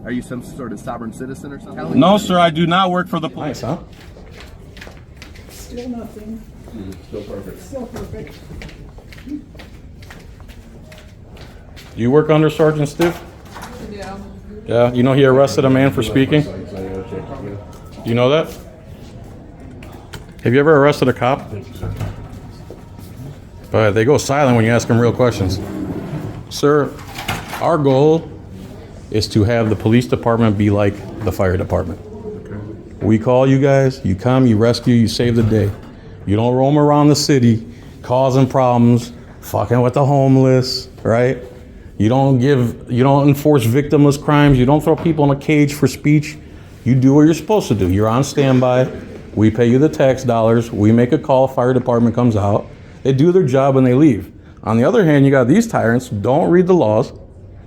Are you some sort of sovereign citizen or something? No, sir, I do not work for the police. Nice, huh? Still nothing. Still perfect. Still perfect. You work under Sergeant Stiff? Yeah. Yeah, you know he arrested a man for speaking? Do you know that? Have you ever arrested a cop? But they go silent when you ask them real questions. Sir, our goal is to have the police department be like the fire department. We call you guys, you come, you rescue, you save the day. You don't roam around the city causing problems, fucking with the homeless, right? You don't enforce victimless crimes. You don't throw people in a cage for speech. You do what you're supposed to do. You're on standby. We pay you the tax dollars. We make a call. Fire department comes out. They do their job and they leave. On the other hand, you got these tyrants who don't read the laws,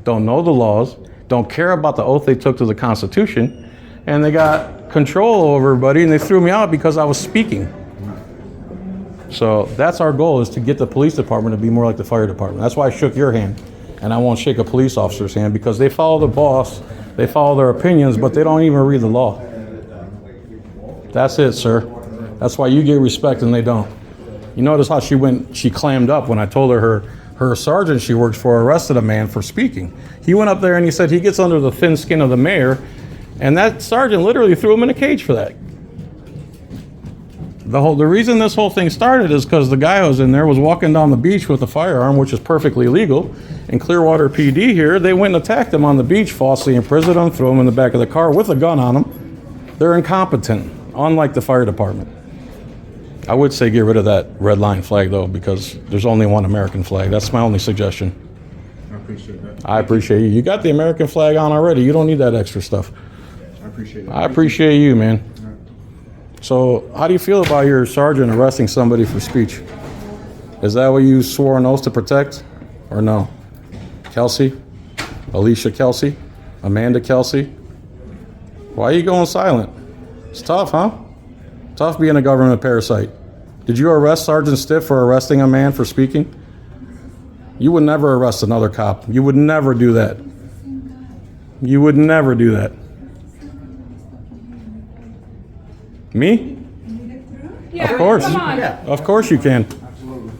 don't know the laws, don't care about the oath they took to the Constitution, and they got control over everybody, and they threw me out because I was speaking. So that's our goal, is to get the police department to be more like the fire department. That's why I shook your hand. And I won't shake a police officer's hand, because they follow the boss, they follow their opinions, but they don't even read the law. That's it, sir. That's why you get respect and they don't. You notice how she clammed up when I told her her sergeant she works for arrested a man for speaking. He went up there and he said he gets under the thin skin of the mayor, and that sergeant literally threw him in a cage for that. The reason this whole thing started is because the guy who was in there was walking down the beach with a firearm, which is perfectly legal. In Clearwater PD here, they went and attacked him on the beach, falsely imprisoned him, threw him in the back of the car with a gun on him. They're incompetent, unlike the fire department. I would say get rid of that red line flag, though, because there's only one American flag. That's my only suggestion. I appreciate that. I appreciate you. You got the American flag on already. You don't need that extra stuff. I appreciate it. I appreciate you, man. So how do you feel about your sergeant arresting somebody for speech? Is that what you swore an oath to protect, or no? Kelsey? Alicia Kelsey? Amanda Kelsey? Why are you going silent? It's tough, huh? Tough being a government parasite. Did you arrest Sergeant Stiff for arresting a man for speaking? You would never arrest another cop. You would never do that. You would never do that. Me? Yeah, Of course. Come on. Of course you can. Absolutely.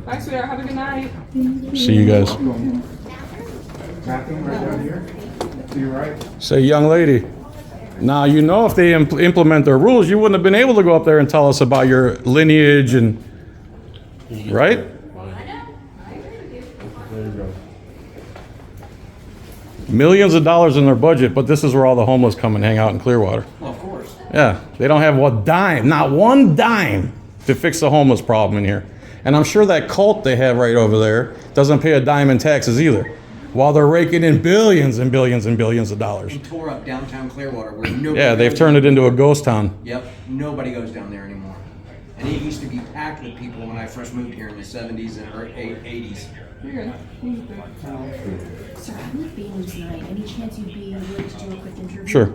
Bye, sweetheart. Have a good night. See you guys. Bathroom right down here. To your right. Say, young lady. Now, you know, if they implement their rules, you wouldn't have been able to go up there and tell us about your lineage and, right? There you go. Millions of dollars in their budget, but this is where all the homeless come and hang out in Clearwater. Well, of course. Yeah, they don't have a dime, not one dime, to fix the homeless problem in here. And I'm sure that cult they have right over there doesn't pay a dime in taxes either, while they're raking in billions and billions and billions of dollars. He tore up downtown Clearwater where nobody Yeah, they've goes. turned it into a ghost town. Yep, nobody goes down there anymore. And it used to be packed with people when I first moved here in the 70s and 80s. You're good. Sir, I'm with Bailey tonight. Any chance you'd be willing to do a quick interview? Sure.